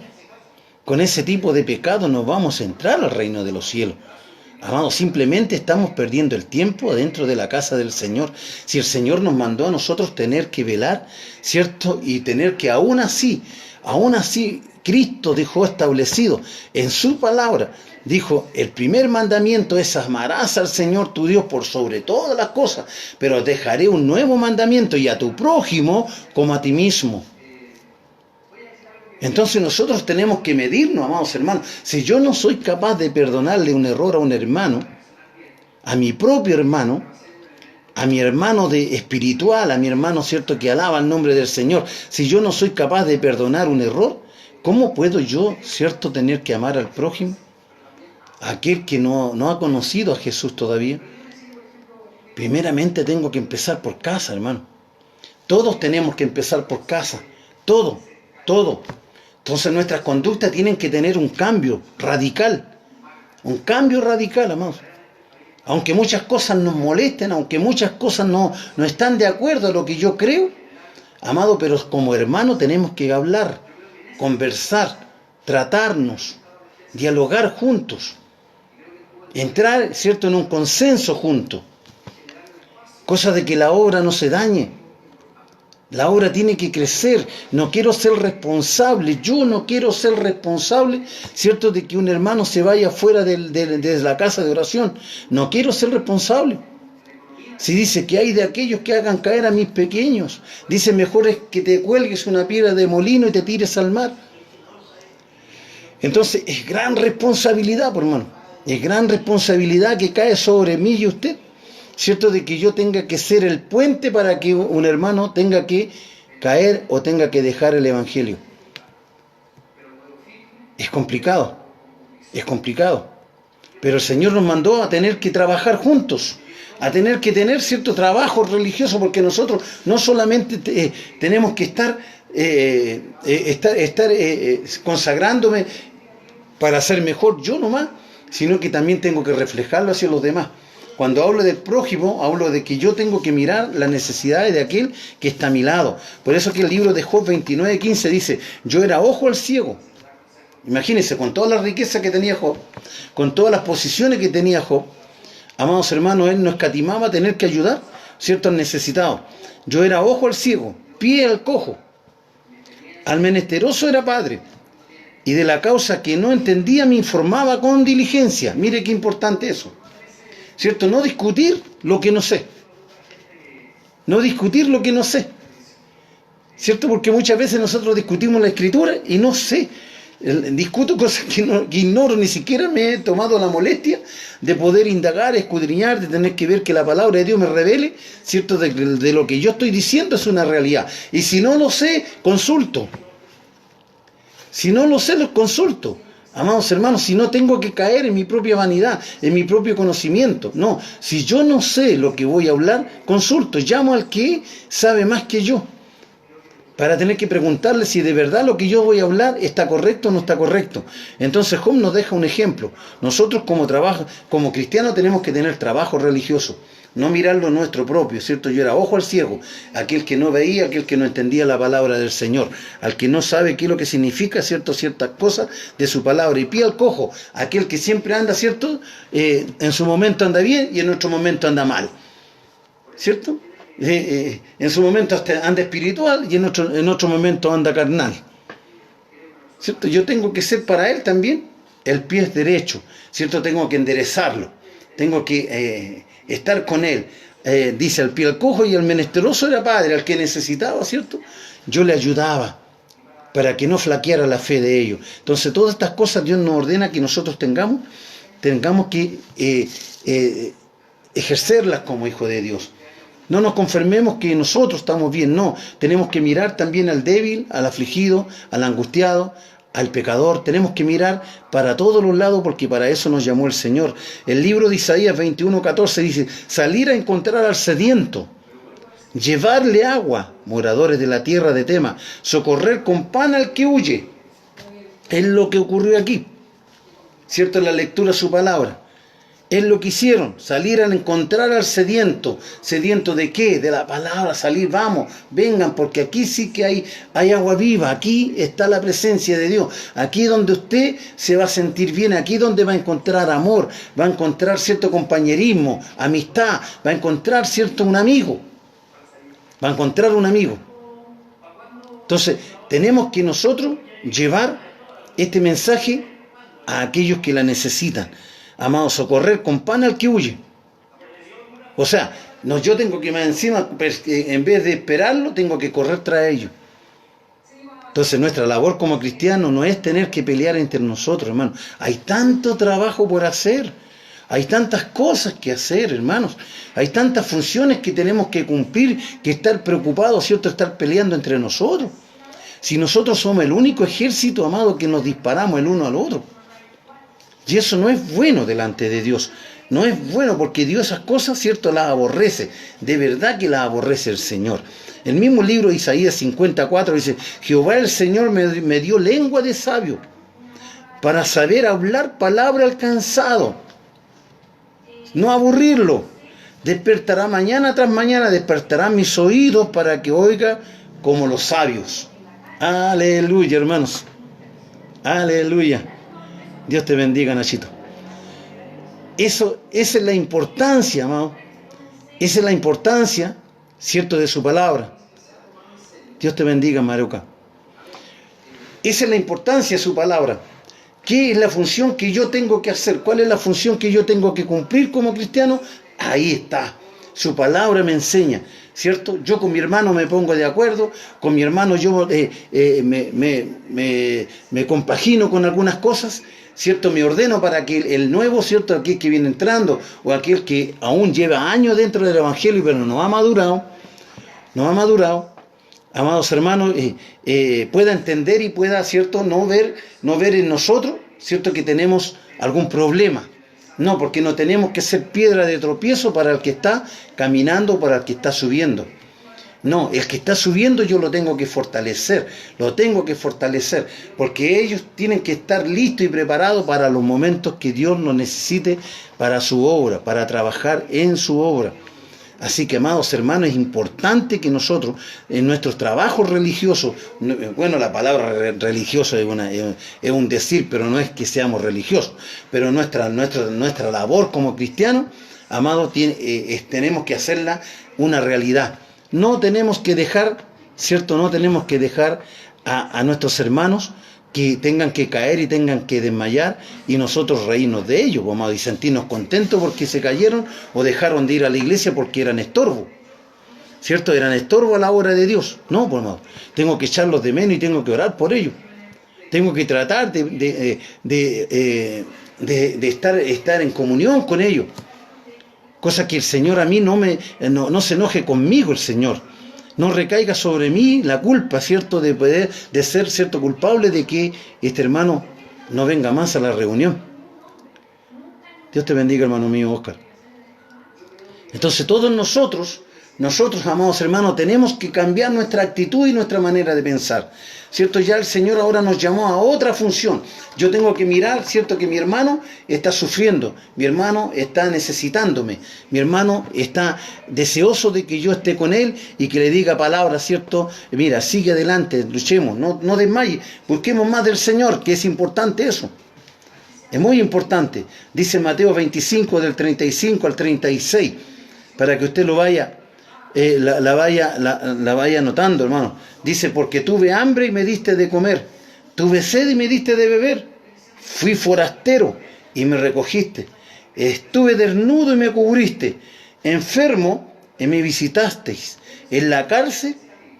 Con ese tipo de pecado no vamos a entrar al reino de los cielos. Amados, simplemente estamos perdiendo el tiempo dentro de la casa del Señor. Si el Señor nos mandó a nosotros tener que velar, ¿cierto? Y tener que aún así, Cristo dejó establecido en su palabra, dijo, el primer mandamiento es amarás al Señor tu Dios por sobre todas las cosas, pero dejaré un nuevo mandamiento y a tu prójimo como a ti mismo. Entonces nosotros tenemos que medirnos, amados hermanos. Si yo no soy capaz de perdonarle un error a un hermano, a mi propio hermano, a mi hermano espiritual, a mi hermano, ¿cierto?, que alaba el nombre del Señor, si yo no soy capaz de perdonar un error, ¿cómo puedo yo, ¿cierto?, tener que amar al prójimo? Aquel que no ha conocido a Jesús todavía. Primeramente tengo que empezar por casa, hermano. Todos tenemos que empezar por casa. Todo. Entonces nuestras conductas tienen que tener un cambio radical. Un cambio radical, amados. Aunque muchas cosas nos molesten, aunque muchas cosas no están de acuerdo a lo que yo creo, amado, pero como hermanos tenemos que hablar, conversar, tratarnos, dialogar juntos, entrar, ¿cierto?, en un consenso juntos, cosa de que la obra no se dañe. La obra tiene que crecer. No quiero ser responsable. Yo no quiero ser responsable, ¿cierto?, de que un hermano se vaya fuera de la casa de oración. No quiero ser responsable. Si dice que hay de aquellos que hagan caer a mis pequeños, dice, mejor es que te cuelgues una piedra de molino y te tires al mar. Entonces es gran responsabilidad, por hermano. Es gran responsabilidad que cae sobre mí y usted. ¿Cierto?, de que yo tenga que ser el puente para que un hermano tenga que caer o tenga que dejar el evangelio. Es complicado. Pero el Señor nos mandó a tener que trabajar juntos, a tener que tener cierto trabajo religioso, porque nosotros no solamente tenemos que estar consagrándome para ser mejor yo nomás, sino que también tengo que reflejarlo hacia los demás. Cuando hablo del prójimo, hablo de que yo tengo que mirar las necesidades de aquel que está a mi lado. Por eso que el libro de Job 29:15 dice, yo era ojo al ciego. Imagínense, con toda la riqueza que tenía Job, con todas las posiciones que tenía Job, amados hermanos, él no escatimaba tener que ayudar, ¿cierto?, al necesitado. Yo era ojo al ciego, pie al cojo, al menesteroso era padre, y de la causa que no entendía me informaba con diligencia. Mire qué importante eso. ¿Cierto? No discutir lo que no sé. ¿Cierto? Porque muchas veces nosotros discutimos la Escritura y no sé. Discuto cosas que ignoro, ni siquiera me he tomado la molestia de poder indagar, escudriñar, de tener que ver que la palabra de Dios me revele, ¿cierto?, de lo que yo estoy diciendo es una realidad. Y si no lo sé, consulto. Amados hermanos, si no tengo que caer en mi propia vanidad, en mi propio conocimiento. No, si yo no sé lo que voy a hablar, consulto, llamo al que sabe más que yo, para tener que preguntarle si de verdad lo que yo voy a hablar está correcto o no está correcto. Entonces Job nos deja un ejemplo. Nosotros como cristianos tenemos que tener trabajo religioso, no mirar lo nuestro propio, ¿cierto? Yo era ojo al ciego, aquel que no veía, aquel que no entendía la palabra del Señor, al que no sabe qué es lo que significa, ¿cierto?, ciertas cosas de su palabra, y pie al cojo, aquel que siempre anda, ¿cierto?, en su momento anda bien y en otro momento anda mal, ¿cierto? En su momento anda espiritual y en otro momento anda carnal, ¿cierto? Yo tengo que ser para él también el pie derecho, ¿cierto? Tengo que enderezarlo, tengo que estar con él, dice, al pie al cojo y al menesteroso era padre, al que necesitaba, ¿cierto? Yo le ayudaba para que no flaqueara la fe de ellos. Entonces todas estas cosas Dios nos ordena que nosotros tengamos que ejercerlas como hijo de Dios. No nos conformemos que nosotros estamos bien, no. Tenemos que mirar también al débil, al afligido, al angustiado, al pecador. Tenemos que mirar para todos los lados porque para eso nos llamó el Señor. El libro de Isaías 21:14 dice, salir a encontrar al sediento, llevarle agua, moradores de la tierra de Tema, socorrer con pan al que huye. Es lo que ocurrió aquí, ¿cierto? En la lectura de su palabra. Es lo que hicieron, salir a encontrar al sediento. ¿Sediento de qué? De la palabra, salir, vamos, vengan, porque aquí sí que hay agua viva, aquí está la presencia de Dios, aquí donde usted se va a sentir bien, aquí donde va a encontrar amor, va a encontrar cierto compañerismo, amistad, va a encontrar cierto un amigo, va a encontrar un amigo. Entonces, tenemos que nosotros llevar este mensaje a aquellos que la necesitan. Amado, socorrer con pan al que huye. O sea, no, yo tengo que más encima, en vez de esperarlo, tengo que correr tras ellos. Entonces nuestra labor como cristianos no es tener que pelear entre nosotros, hermanos. Hay tanto trabajo por hacer. Hay tantas cosas que hacer, hermanos. Hay tantas funciones que tenemos que cumplir, que estar preocupados, ¿cierto? Estar peleando entre nosotros. Si nosotros somos el único ejército, amado, que nos disparamos el uno al otro. Y eso no es bueno delante de Dios. No es bueno porque Dios esas cosas, ¿cierto?, las aborrece. De verdad que las aborrece el Señor. El mismo libro de Isaías 54 dice, Jehová el Señor me dio lengua de sabio para saber hablar palabra al cansado. No aburrirlo. Despertará mañana tras mañana, despertará mis oídos para que oiga como los sabios. Aleluya, hermanos. Aleluya. Dios te bendiga, Nachito. Esa es la importancia, amado. Esa es la importancia, ¿cierto?, de su palabra. Dios te bendiga, Maruca. Esa es la importancia de su palabra. ¿Qué es la función que yo tengo que hacer? ¿Cuál es la función que yo tengo que cumplir como cristiano? Ahí está. Su palabra me enseña, ¿cierto? Yo con mi hermano me pongo de acuerdo, con mi hermano yo me compagino con algunas cosas, ¿cierto? Me ordeno para que el nuevo, ¿cierto?, aquel que viene entrando o aquel que aún lleva años dentro del Evangelio pero no ha madurado, amados hermanos, pueda entender y pueda, ¿cierto?, no ver en nosotros, ¿cierto?, que tenemos algún problema. No, porque no tenemos que ser piedra de tropiezo para el que está caminando, para el que está subiendo. No, el que está subiendo yo lo tengo que fortalecer, porque ellos tienen que estar listos y preparados para los momentos que Dios nos necesite para su obra, para trabajar en su obra. Así que, amados hermanos, es importante que nosotros, en nuestros trabajos religiosos, bueno, la palabra religioso es un decir, pero no es que seamos religiosos, pero nuestra labor como cristianos, amados, tenemos que hacerla una realidad. No tenemos que dejar, ¿cierto? No tenemos que dejar a nuestros hermanos que tengan que caer y tengan que desmayar y nosotros reírnos de ellos, amado, y sentirnos contentos porque se cayeron o dejaron de ir a la iglesia porque eran estorbo, ¿cierto? Eran estorbo a la obra de Dios. No, pues, amado, tengo que echarlos de menos y tengo que orar por ellos. Tengo que tratar de estar en comunión con ellos. Cosa que el Señor a mí no se enoje conmigo, el Señor. No recaiga sobre mí la culpa, ¿cierto?, de ser, ¿cierto?, culpable de que este hermano no venga más a la reunión. Dios te bendiga, hermano mío, Oscar. Entonces todos nosotros, amados hermanos, tenemos que cambiar nuestra actitud y nuestra manera de pensar, ¿cierto? Ya el Señor ahora nos llamó a otra función. Yo tengo que mirar, ¿cierto?, que mi hermano está sufriendo, mi hermano está necesitándome, mi hermano está deseoso de que yo esté con él y que le diga palabras, ¿cierto? Mira, sigue adelante, luchemos, no desmayes, busquemos más del Señor, que es importante eso. Es muy importante. Dice Mateo 25, del 35 al 36, para que usted lo vaya la vaya anotando, hermano. Dice, porque tuve hambre y me diste de comer, tuve sed y me diste de beber, fui forastero y me recogiste, estuve desnudo y me cubriste, enfermo y me visitasteis en la cárcel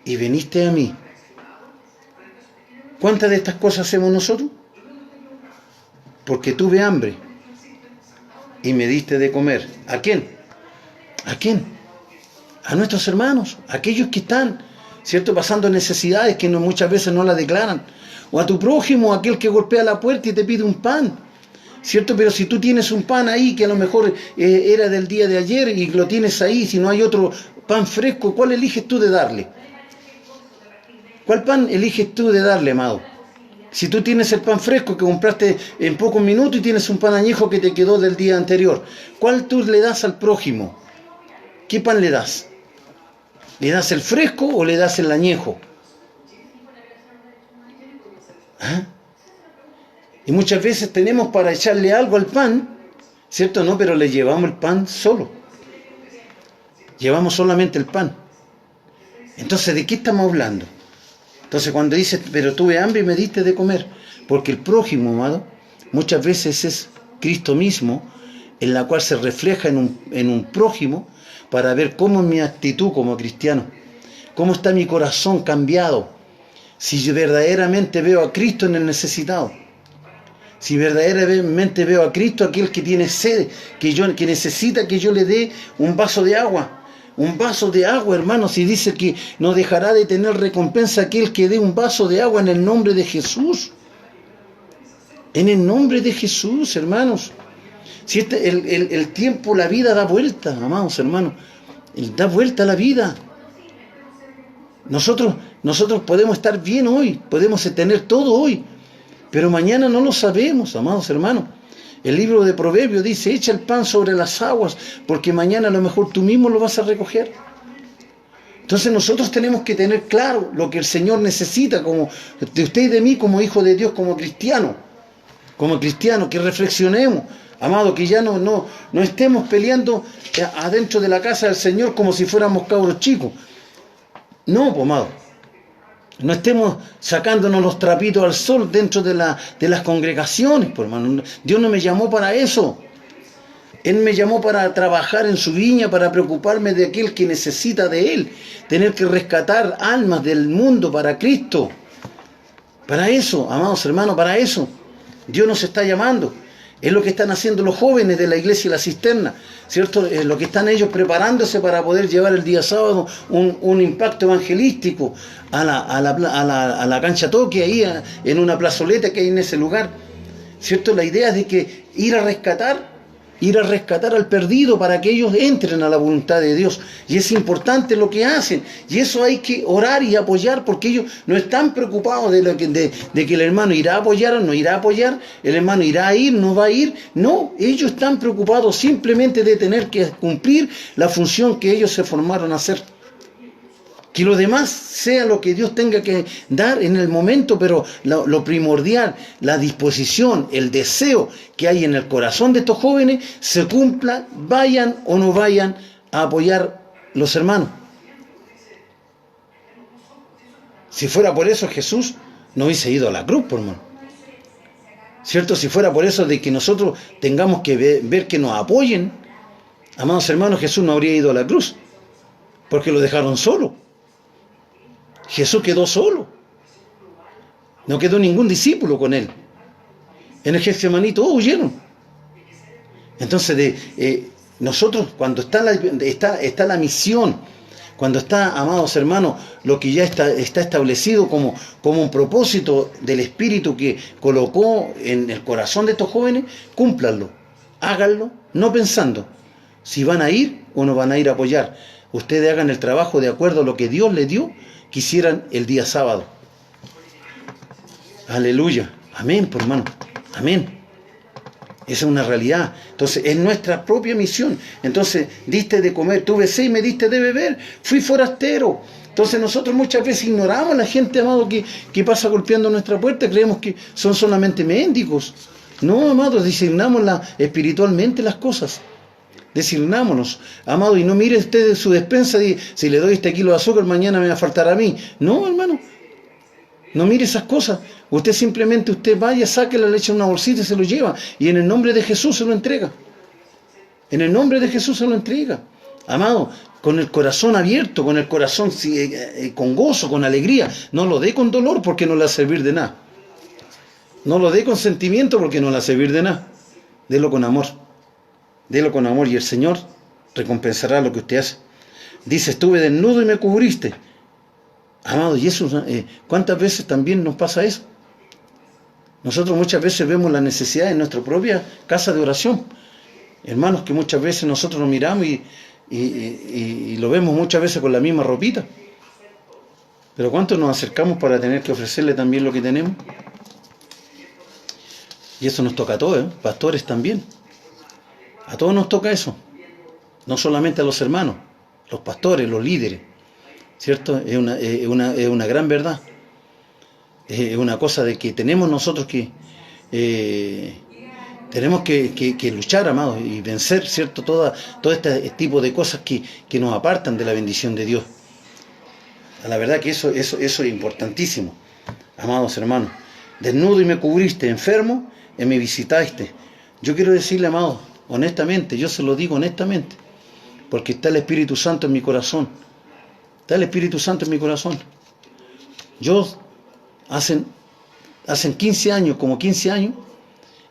y viniste a mí. ¿Cuántas de estas cosas hacemos nosotros? Porque tuve hambre y me diste de comer. ¿A quién? ¿A quién? A nuestros hermanos, a aquellos que están, ¿cierto?, pasando necesidades que muchas veces no las declaran. O a tu prójimo, aquel que golpea la puerta y te pide un pan, ¿cierto? Pero si tú tienes un pan ahí que a lo mejor era del día de ayer y lo tienes ahí, si no hay otro pan fresco, ¿cuál eliges tú de darle? ¿Cuál pan eliges tú de darle, amado? Si tú tienes el pan fresco que compraste en pocos minutos y tienes un pan añejo que te quedó del día anterior, ¿cuál tú le das al prójimo? ¿Qué pan le das? ¿Le das el fresco o le das el añejo? ¿Ah? Y muchas veces tenemos para echarle algo al pan, ¿cierto? No, pero le llevamos el pan solo. Llevamos solamente el pan. Entonces, ¿de qué estamos hablando? Entonces, cuando dices, pero tuve hambre y me diste de comer, porque el prójimo, amado, muchas veces es Cristo mismo, en la cual se refleja en un prójimo, para ver cómo es mi actitud como cristiano, cómo está mi corazón cambiado, si yo verdaderamente veo a Cristo en el necesitado, si verdaderamente veo a Cristo aquel que tiene sed, que necesita que yo le dé un vaso de agua. Un vaso de agua, hermanos, y dice que no dejará de tener recompensa aquel que dé un vaso de agua en el nombre de Jesús. En el nombre de Jesús, hermanos. Si el tiempo, la vida da vuelta, amados hermanos. Da vuelta a la vida. Nosotros podemos estar bien hoy, podemos tener todo hoy, pero mañana no lo sabemos, amados hermanos. El libro de Proverbios dice, echa el pan sobre las aguas, porque mañana a lo mejor tú mismo lo vas a recoger. Entonces nosotros tenemos que tener claro lo que el Señor necesita, como de usted y de mí, como hijo de Dios, como cristiano, que reflexionemos, amado, que ya no estemos peleando adentro de la casa del Señor como si fuéramos cabros chicos. No, pues, amado. No estemos sacándonos los trapitos al sol dentro de las congregaciones, pues, hermano. Dios no me llamó para eso. Él me llamó para trabajar en su viña, para preocuparme de aquel que necesita de Él. Tener que rescatar almas del mundo para Cristo. Para eso, amados hermanos, para eso. Dios nos está llamando. Es lo que están haciendo los jóvenes de la iglesia y la cisterna, ¿cierto? Es lo que están ellos preparándose para poder llevar el día sábado un impacto evangelístico a la cancha Toque, ahí en una plazoleta que hay en ese lugar, ¿cierto? La idea es de que ir a rescatar al perdido para que ellos entren a la voluntad de Dios. Y es importante lo que hacen. Y eso hay que orar y apoyar, porque ellos no están preocupados de que el hermano irá a apoyar o no irá a apoyar, el hermano irá a ir, no va a ir. No, ellos están preocupados simplemente de tener que cumplir la función que ellos se formaron a hacer. Que lo demás sea lo que Dios tenga que dar en el momento, pero lo primordial, la disposición, el deseo que hay en el corazón de estos jóvenes, se cumpla, vayan o no vayan a apoyar los hermanos. Si fuera por eso, Jesús no hubiese ido a la cruz, por hermano. ¿Cierto? Si fuera por eso de que nosotros tengamos que ver que nos apoyen, amados hermanos, Jesús no habría ido a la cruz, porque lo dejaron solo. Jesús quedó solo. No quedó ningún discípulo con él. En el Getsemaní todos huyeron. Entonces, nosotros cuando está la misión, cuando está, amados hermanos, lo que ya está establecido como un propósito del Espíritu que colocó en el corazón de estos jóvenes, cúmplanlo, háganlo, no pensando si van a ir o no van a ir a apoyar. Ustedes hagan el trabajo de acuerdo a lo que Dios les dio que hicieran el día sábado. Aleluya. Amén, por hermano. Amén. Esa es una realidad. Entonces, es nuestra propia misión. Entonces, diste de comer, tuve sed y me diste de beber. Fui forastero. Entonces, nosotros muchas veces ignoramos a la gente, amado, que pasa golpeando nuestra puerta. Creemos que son solamente mendigos. No, amados, disignamos espiritualmente las cosas. Designámonos, amado, y no mire usted su despensa y si le doy este kilo de azúcar mañana me va a faltar a mí. No, hermano, no mire esas cosas. Usted simplemente vaya, saque la leche en una bolsita y se lo lleva, y en el nombre de Jesús se lo entrega. En el nombre de Jesús se lo entrega. Amado, con el corazón abierto, con el corazón con gozo, con alegría. No lo dé con dolor porque no le va a servir de nada. No lo dé con sentimiento porque no le va a servir de nada. Délo con amor. Délo con amor y el Señor recompensará lo que usted hace. Dice, estuve desnudo y me cubriste. Amado, y eso, ¿cuántas veces también nos pasa eso? Nosotros muchas veces vemos la necesidad en nuestra propia casa de oración. Hermanos, que muchas veces nosotros nos miramos y lo vemos muchas veces con la misma ropita. Pero ¿cuántos nos acercamos para tener que ofrecerle también lo que tenemos? Y eso nos toca a todos, pastores también. A todos nos toca eso. No solamente a los hermanos, los pastores, los líderes. ¿Cierto? Es una gran verdad. Es una cosa de que tenemos nosotros que luchar, amados, y vencer, ¿cierto? Todo este tipo de cosas que nos apartan de la bendición de Dios. La verdad que eso es importantísimo, amados hermanos. Desnudo y me cubriste, enfermo y me visitaste. Yo quiero decirle, amados, honestamente, yo se lo digo honestamente, porque está el Espíritu Santo en mi corazón. Está el Espíritu Santo en mi corazón. Yo, hacen 15 años, como 15 años,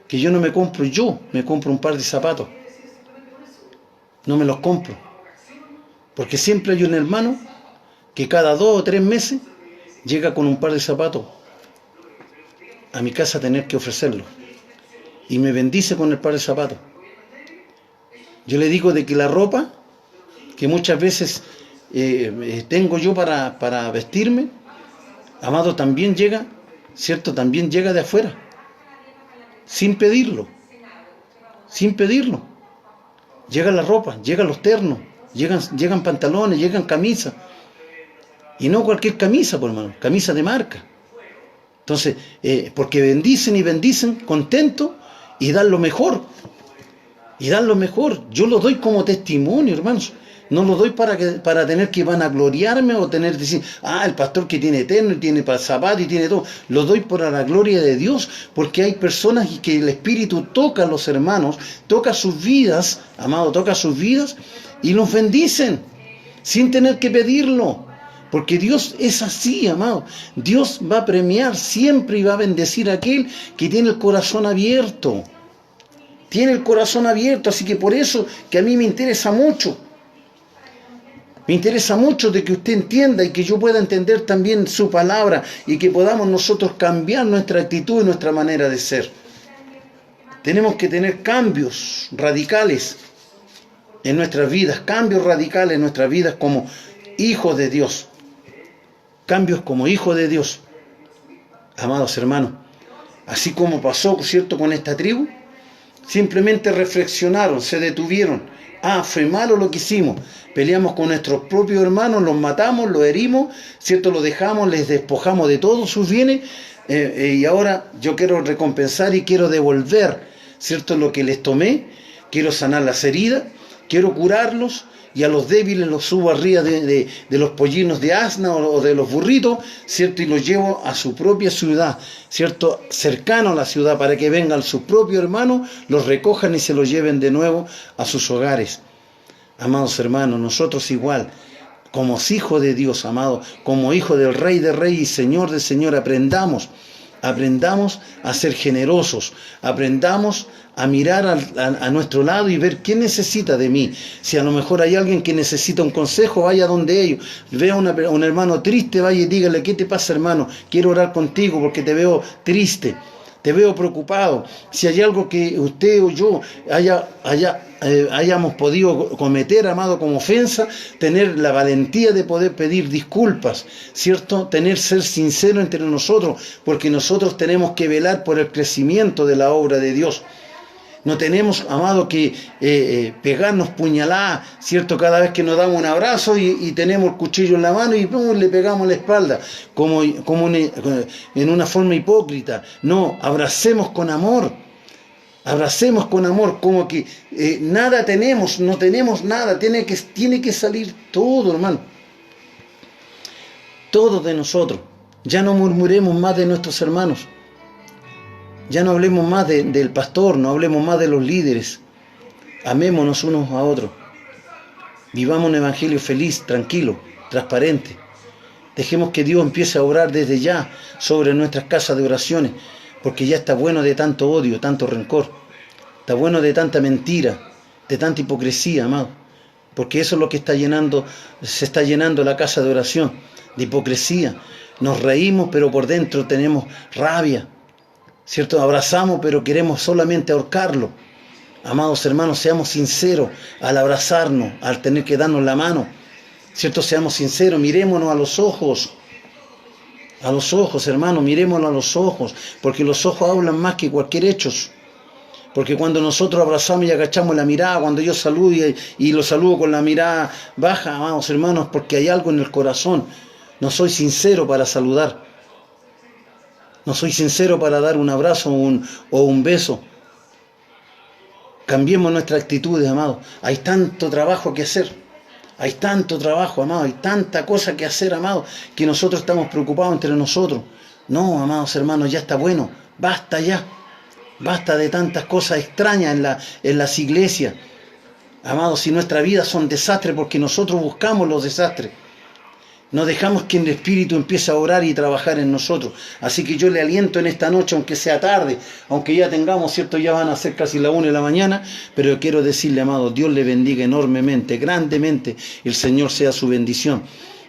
que yo me compro un par de zapatos. No me los compro. Porque siempre hay un hermano que cada 2 o 3 meses llega con un par de zapatos a mi casa a tener que ofrecerlo. Y me bendice con el par de zapatos. Yo le digo de que la ropa que muchas veces tengo yo para vestirme, amado, también llega, ¿cierto? También llega de afuera. Sin pedirlo. Llega la ropa, llegan los ternos, llegan pantalones, llegan camisas. Y no cualquier camisa, por hermano, camisa de marca. Entonces, porque bendicen contentos y dan lo mejor. Yo lo doy como testimonio, hermanos. No lo doy para tener que vanagloriarme o tener que decir, el pastor que tiene eterno y tiene zapato y tiene todo. Lo doy por la gloria de Dios, porque hay personas que el Espíritu toca a los hermanos, toca sus vidas, amado, toca sus vidas y los bendicen sin tener que pedirlo. Porque Dios es así, amado. Dios va a premiar siempre y va a bendecir a aquel que tiene el corazón abierto. Tiene el corazón abierto, así que por eso que a mí me interesa mucho. Me interesa mucho de que usted entienda y que yo pueda entender también su palabra y que podamos nosotros cambiar nuestra actitud y nuestra manera de ser. Tenemos que tener cambios radicales en nuestras vidas, como hijos de Dios. Cambios como hijos de Dios. Amados hermanos, así como pasó, ¿cierto?, con esta tribu, simplemente reflexionaron, se detuvieron. Fue malo lo que hicimos. Peleamos con nuestros propios hermanos, los matamos, los herimos, ¿cierto? Los dejamos, les despojamos de todos sus bienes, y ahora yo quiero recompensar y quiero devolver, ¿cierto?, lo que les tomé. Quiero sanar las heridas, quiero curarlos, y a los débiles los subo arriba de los pollinos de asna o de los burritos, ¿cierto? Y los llevo a su propia ciudad, ¿cierto?, cercano a la ciudad, para que vengan sus propios hermanos, los recojan y se los lleven de nuevo a sus hogares. Amados hermanos, nosotros igual, como hijos de Dios, amados, como hijos del Rey de Reyes y Señor de Señor, aprendamos a ser generosos, aprendamos a mirar a nuestro lado y ver quién necesita de mí. Si a lo mejor hay alguien que necesita un consejo, vaya donde ellos. Vea a un hermano triste, vaya y dígale, ¿qué te pasa, hermano? Quiero orar contigo porque te veo triste, te veo preocupado. Si hay algo que usted o yo hayamos podido cometer, amado, como ofensa, tener la valentía de poder pedir disculpas, ¿cierto? Ser sincero entre nosotros, porque nosotros tenemos que velar por el crecimiento de la obra de Dios. No tenemos, amado, que pegarnos puñaladas, ¿cierto?, cada vez que nos damos un abrazo y tenemos el cuchillo en la mano y le pegamos la espalda, como en una forma hipócrita. No, abracemos con amor, como que nada tenemos, no tenemos nada, tiene que salir todo, hermano. Todo de nosotros. Ya no murmuremos más de nuestros hermanos. Ya no hablemos más del pastor, no hablemos más de los líderes. Amémonos unos a otros. Vivamos un evangelio feliz, tranquilo, transparente. Dejemos que Dios empiece a obrar desde ya sobre nuestras casas de oraciones, porque ya está bueno de tanto odio, tanto rencor. Está bueno de tanta mentira, de tanta hipocresía, amado. Porque eso es lo que se está llenando la casa de oración, de hipocresía. Nos reímos, pero por dentro tenemos rabia, ¿cierto? Abrazamos, pero queremos solamente ahorcarlo. Amados hermanos, seamos sinceros al abrazarnos, al tener que darnos la mano, ¿cierto? Seamos sinceros, mirémonos a los ojos. A los ojos, hermanos, mirémonos a los ojos, porque los ojos hablan más que cualquier hecho. Porque cuando nosotros abrazamos y agachamos la mirada, cuando yo saludo y lo saludo con la mirada baja, amados hermanos, porque hay algo en el corazón. No soy sincero para saludar. No soy sincero para dar un abrazo o un beso. Cambiemos nuestras actitudes, amados. Hay tanto trabajo que hacer. Hay tanto trabajo, amados. Hay tanta cosa que hacer, amados, que nosotros estamos preocupados entre nosotros. No, amados hermanos, ya está bueno. Basta ya. Basta de tantas cosas extrañas en las iglesias. Amados, si nuestra vida son desastres porque nosotros buscamos los desastres. No dejamos que el Espíritu empiece a orar y trabajar en nosotros. Así que yo le aliento en esta noche, aunque sea tarde, aunque ya tengamos, ¿cierto? Ya van a ser casi la 1 de la mañana, pero yo quiero decirle, amado, Dios le bendiga enormemente, grandemente, el Señor sea su bendición.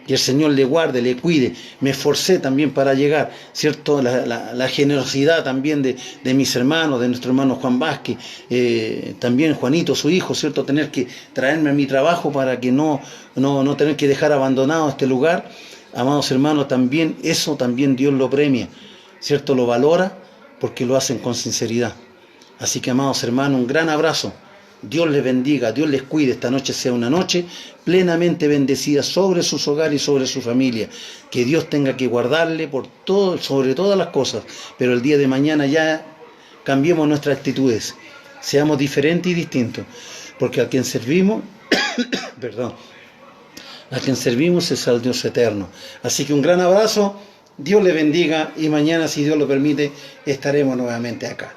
Que el Señor le guarde, le cuide. Me esforcé también para llegar, ¿cierto? La generosidad también de mis hermanos, de nuestro hermano Juan Vázquez, también Juanito, su hijo, ¿cierto? Tener que traerme a mi trabajo para que no tener que dejar abandonado este lugar. Amados hermanos, también eso también Dios lo premia, ¿cierto? Lo valora porque lo hacen con sinceridad. Así que, amados hermanos, un gran abrazo. Dios les bendiga, Dios les cuide. Esta noche sea una noche plenamente bendecida sobre sus hogares y sobre su familia. Que Dios tenga que guardarle sobre todas las cosas. Pero el día de mañana ya cambiemos nuestras actitudes. Seamos diferentes y distintos. Porque a quien servimos, perdón, a quien servimos es al Dios eterno. Así que un gran abrazo, Dios les bendiga y mañana, si Dios lo permite, estaremos nuevamente acá.